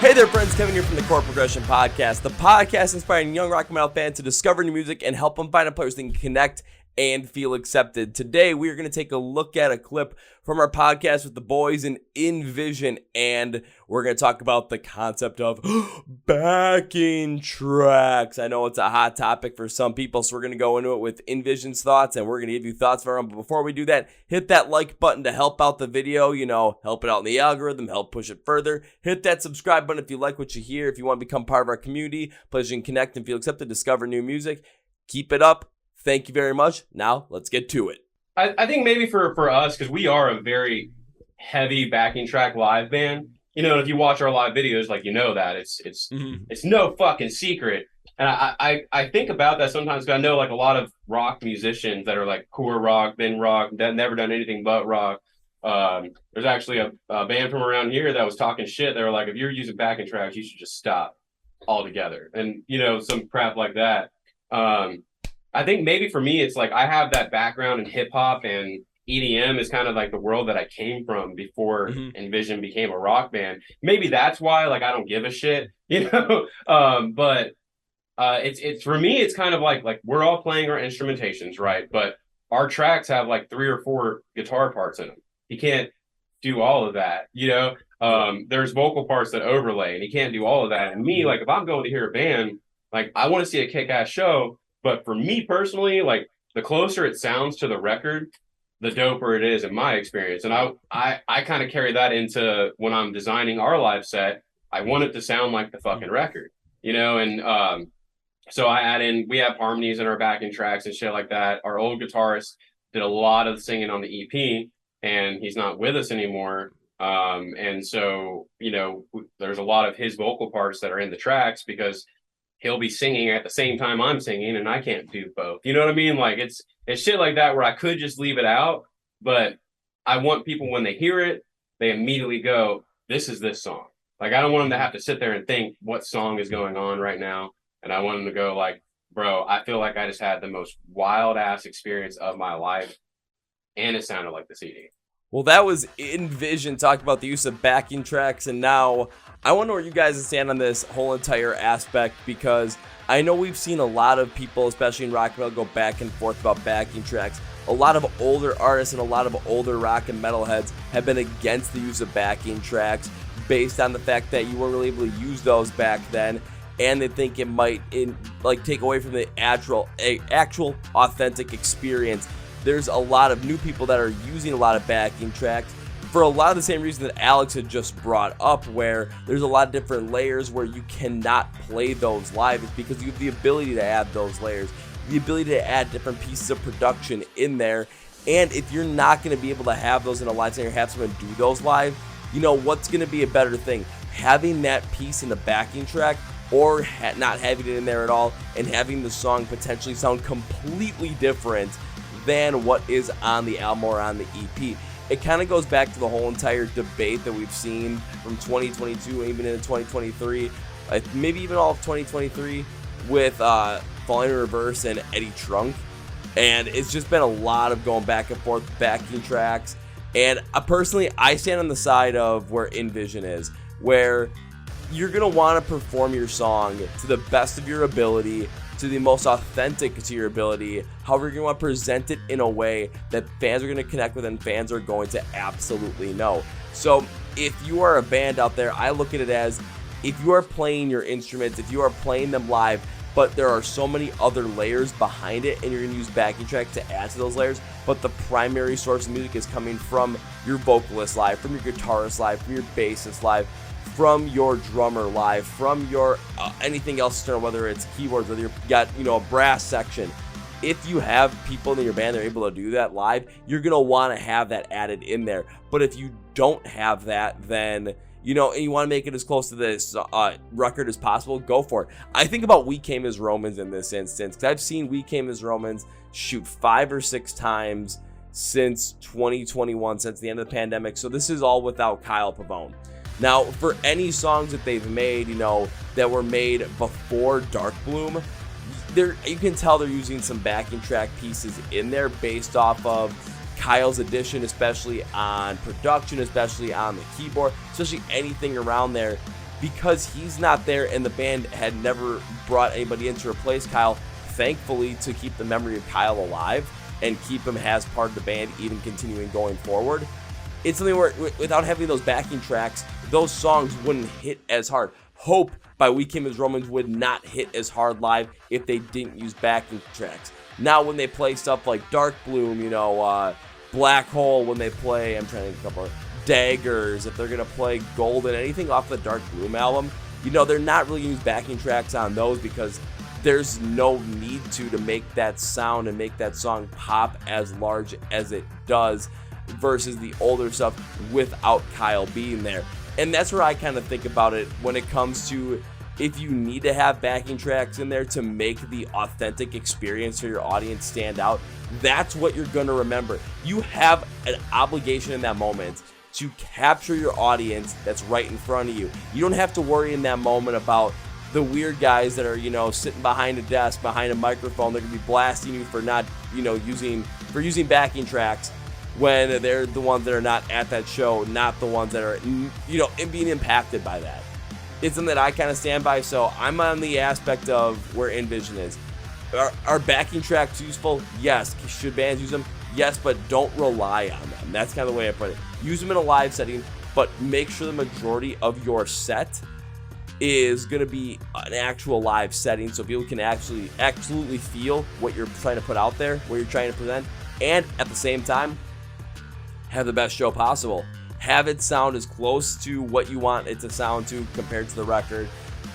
Hey there, friends. Kevin here from the Chord Progression Podcast, the podcast inspiring young rock and metal fans to discover new music and help them find a place they can connect and feel accepted. Today, we are going to take a look at a clip from our podcast with the boys in NVSN, and we're going to talk about the concept of backing tracks. I know it's a hot topic for some people, so we're going to go into it with NVSN's thoughts, and we're going to give you thoughts from them. But before we do that, hit that like button to help out the video, help it out in the algorithm, help push it further. Hit that subscribe button if you like what you hear, if you want to become part of our community, place you can connect and feel accepted, discover new music. Keep it up. Thank you very much. Now, let's get to it. I think maybe for us, because we are a very heavy backing track live band, if you watch our live videos, that it's no fucking secret. And I think about that sometimes, because I know a lot of rock musicians that are core rock, been rock, that never done anything but rock. There's actually a band from around here that was talking shit. They were like, if you're using backing tracks, you should just stop altogether. And, some crap like that. I think maybe for me, it's I have that background in hip hop, and EDM is kind of the world that I came from before NVSN became a rock band. Maybe that's why I don't give a shit, but it's for me, it's kind of like we're all playing our instrumentations, right? But our tracks have 3 or 4 guitar parts in them. You can't do all of that, there's vocal parts that overlay, and you can't do all of that. And me, if I'm going to hear a band, I want to see a kick-ass show. But for me personally, the closer it sounds to the record, the doper it is in my experience. And I kind of carry that into when I'm designing our live set. I want it to sound like the fucking record, and so I add in, we have harmonies in our backing tracks and shit like that. Our old guitarist did a lot of the singing on the EP, and he's not with us anymore. And so, there's a lot of his vocal parts that are in the tracks because he'll be singing at the same time I'm singing, and I can't do both. You know what I mean? It's shit like that where I could just leave it out, but I want people, when they hear it, they immediately go, this is this song. I don't want them to have to sit there and think what song is going on right now. And I want them to go bro, I feel like I just had the most wild ass experience of my life, and it sounded like the CD. Well, that was NVSN talking about the use of backing tracks, and now I wonder where you guys stand on this whole entire aspect, because I know we've seen a lot of people, especially in rock and metal, go back and forth about backing tracks. A lot of older artists and a lot of older rock and metal heads have been against the use of backing tracks based on the fact that you weren't really able to use those back then, and they think it might take away from the actual authentic experience. There's a lot of new people that are using a lot of backing tracks for a lot of the same reason that Alex had just brought up, where there's a lot of different layers where you cannot play those live. It's because you have the ability to add those layers, the ability to add different pieces of production in there. And if you're not going to be able to have those in a live setting or have someone do those live, what's going to be a better thing? Having that piece in the backing track, or not having it in there at all and having the song potentially sound completely different than what is on the album or on the EP. It kind of goes back to the whole entire debate that we've seen from 2022 and even into 2023, maybe even all of 2023, with Falling in Reverse and Eddie Trunk. And it's just been a lot of going back and forth backing tracks. And personally, I stand on the side of where NVSN is, where you're going to want to perform your song to the best of your ability, to the most authentic to your ability. However, you're going to want to present it in a way that fans are going to connect with and fans are going to absolutely know. So if you are a band out there, I look at it as, if you are playing your instruments, if you are playing them live, but there are so many other layers behind it, and you're going to use backing track to add to those layers, but the primary source of music is coming from your vocalist live, from your guitarist live, from your bassist live, from your drummer live, from your anything else, whether it's keyboards, whether you've got a brass section. If you have people in your band that are able to do that live, you're going to want to have that added in there. But if you don't have that, then and you want to make it as close to this record as possible, go for it. I think about We Came as Romans in this instance, because I've seen We Came as Romans shoot 5 or 6 times since 2021, since the end of the pandemic. So this is all without Kyle Pavone. Now, for any songs that they've made, that were made before Dark Bloom, you can tell they're using some backing track pieces in there based off of Kyle's addition, especially on production, especially on the keyboard, especially anything around there. because he's not there and the band had never brought anybody in to replace Kyle, thankfully, to keep the memory of Kyle alive and keep him as part of the band, even continuing going forward. It's something where, without having those backing tracks, those songs wouldn't hit as hard. Hope by We Came as Romans would not hit as hard live if they didn't use backing tracks. Now when they play stuff like Dark Bloom, Black Hole, when they play, I'm trying to think of a couple of Daggers, if they're going to play Golden, anything off the Dark Bloom album, they're not really going to use backing tracks on those because there's no need to make that sound and make that song pop as large as it does versus the older stuff without Kyle being there. And that's where I kind of think about it when it comes to if you need to have backing tracks in there to make the authentic experience for your audience stand out. That's what you're going to remember. You have an obligation in that moment to capture your audience that's right in front of you. You don't have to worry in that moment about the weird guys that are, sitting behind a desk, behind a microphone. They're going to be blasting you for not, using backing tracks when they're the ones that are not at that show, not the ones that are, being impacted by that. It's something that I kind of stand by, so I'm on the aspect of where NVSN is. Are backing tracks useful? Yes. Should bands use them? Yes, but don't rely on them. That's kind of the way I put it. Use them in a live setting, but make sure the majority of your set is going to be an actual live setting so people can absolutely feel what you're trying to put out there, what you're trying to present, and at the same time, have the best show possible. Have it sound as close to what you want it to sound to compared to the record,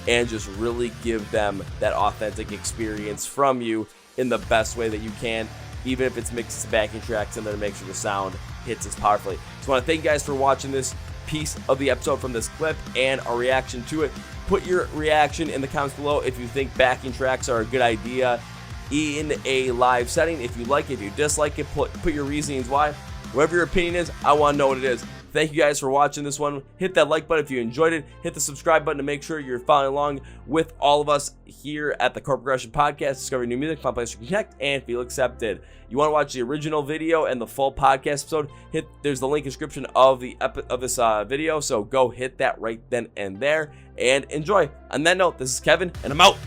and just really give them that authentic experience from you in the best way that you can, even if it's mixed to backing tracks in there to make sure the sound hits as powerfully. So I want to thank you guys for watching this piece of the episode from this clip and our reaction to it. Put your reaction in the comments below if you think backing tracks are a good idea in a live setting. If you like it, if you dislike it, put your reasonings why. Whatever your opinion is, I want to know what it is. Thank you guys for watching this one. Hit that like button if you enjoyed it. Hit the subscribe button to make sure you're following along with all of us here at the Chord Progression Podcast, discovering new music, find places to connect, and feel accepted. You want to watch the original video and the full podcast episode? There's the link in the description of this video, so go hit that right then and there and enjoy. On that note, this is Kevin, and I'm out.